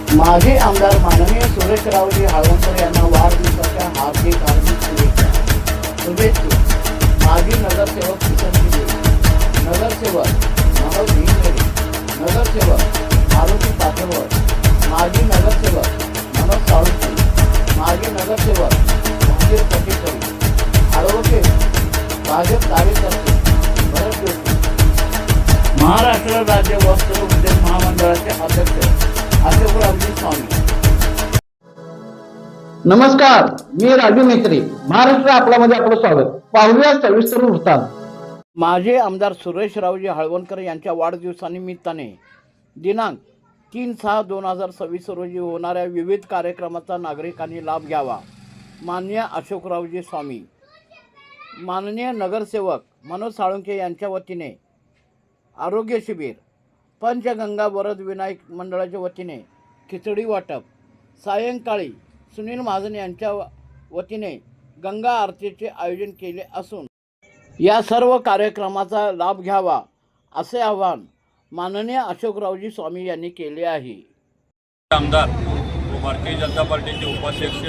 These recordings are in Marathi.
माजी आमदार माननीय सुरेशरावजी हाळवंकर यांना वाढदिवसाच्या हार्दिक शुभेच्छा. माजी नगरसेवक किसन शिंदे, नगरसेवक मनोज भिंगरे, नगरसेवक मारुती पाठेवर, माजी नगरसेवक मनोज साळुंखे, माजी नगरसेवक मंदिर पटेकरी, ॲडव्होकेट भाजप कार्यकर्ते भरत जोशी, महाराष्ट्र राज्य वस्त्र उद्योग महामंडळाचे अध्यक्ष अशोकरावजी स्वामी. नमस्कार, मी राजू मेत्री. महाराष्ट्र आपल्यामध्ये आपलं स्वागत. पाहूया सविस्तर वृत्तांत. माजी आमदार सुरेशरावजी हाळवंकर यांच्या वाढदिवसानिमित्ताने दिनांक 3/6/2026 रोजी होणाऱ्या विविध कार्यक्रमाचा नागरिकांनी लाभ घ्यावा. माननीय अशोकरावजी स्वामी. माननीय नगरसेवक मनोज साळुंखे यांच्या वतीने आरोग्य शिबिर, पंचगंगा वरद विनायक मंडळाच्या वतीने खिचडी वाटप, सायंकाळी सुनील महाजन यांच्या वतीने गंगा आरतीचे आयोजन केले असून या सर्व कार्यक्रमाचा लाभ घ्यावा असे आवाहन माननीय अशोकरावजी स्वामी यांनी केले आहे. आमदार व भारतीय जनता पार्टीचे उपाध्यक्ष,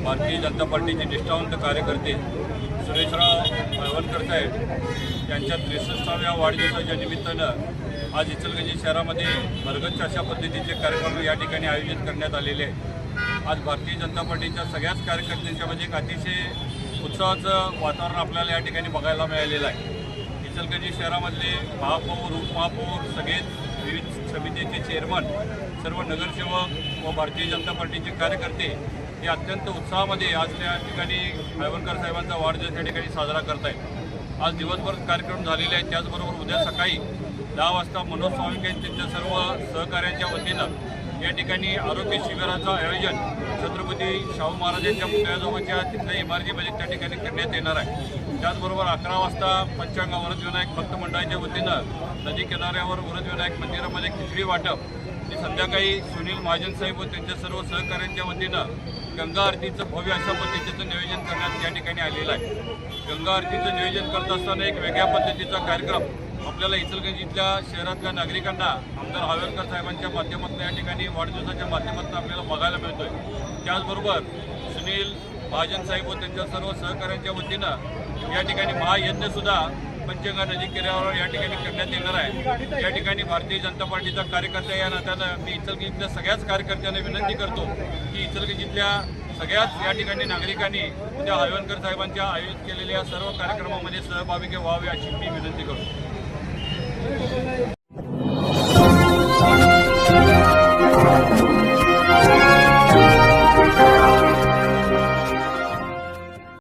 भारतीय जनता पार्टीचे निष्ठावंत कार्यकर्ते सुरेशराव हाळवंकर साहेब यांच्या 63व्या वाढदिवसाच्या निमित्तानं आज इचलकरंजी शहरामध्ये भरगच्च अशा पद्धतीचे कार्यक्रम या ठिकाणी आयोजित करण्यात आलेले आहेत. आज भारतीय जनता पार्टीच्या सगळ्याच कार्यकर्त्यांच्यामध्ये एक अतिशय उत्साहाचं वातावरण आपल्याला या ठिकाणी बघायला मिळालेलं आहे. इचलकरंजी शहरामधले महापौर, उपमहापौर, सगळेच विविध समितीचे चेअरमन, सर्व नगरसेवक व भारतीय जनता पार्टीचे कार्यकर्ते हे अत्यंत उत्साहामध्ये आज त्या ठिकाणी हाळवंकर साहेबांचा वाढदिवस या ठिकाणी साजरा करत आहेत. आज दिवसभर कार्यक्रम झालेले आहेत. त्याचबरोबर उद्या सकाळी 10 वाजता मनोज स्वामी त्यांच्या सर्व सहकाऱ्यांच्या वतीनं या ठिकाणी आरोग्य शिबिराचं आयोजन छत्रपती शाहू महाराजांच्या पुतळ्याजवळच्या तिथल्या इमारतीमध्ये त्या ठिकाणी करण्यात येणार आहे. त्याचबरोबर 11 वाजता पंचगंगा वरद विनायक भक्त मंडळाच्या वतीनं नदी किनाऱ्यावर वरद विनायक मंदिरामध्ये खिचडी वाटप आणि संध्याकाळी सुनील महाजन साहेब व त्यांच्या सर्व सहकाऱ्यांच्या वतीनं गंगा आरतीचं भव्य अशा पद्धतीचं नियोजन करण्यात या ठिकाणी आलेलं आहे. गंगा आरतीचं नियोजन करत असताना एक वेगळ्या पद्धतीचा कार्यक्रम आपल्याला इचलकरंजीतल्या शहरातल्या नागरिकांना आमदार हाळवंकर साहेबांच्या माध्यमातून या ठिकाणी वाढदिवसाच्या माध्यमातून आपल्याला बघायला मिळतो आहे. त्याचबरोबर सुनील महाजन साहेब व त्यांच्या सर्व सहकाऱ्यांच्या वतीनं या ठिकाणी महायज्ञसुद्धा पंचगंगा नदी किनाऱ्यावर या ठिकाणी करण्यात येणार आहे. या ठिकाणी भारतीय जनता पार्टीचा कार्यकर्ता या नात्यानं मी इचलकरंजीतल्या सगळ्याच कार्यकर्त्यांना विनंती करतो की इचलकरंजीतल्या सगळ्याच या ठिकाणी नागरिकांनी उद्या हाळवंकर साहेबांच्या आयोजित केलेल्या सर्व कार्यक्रमामध्ये सहभागी व्हावे अशी मी विनंती करतो.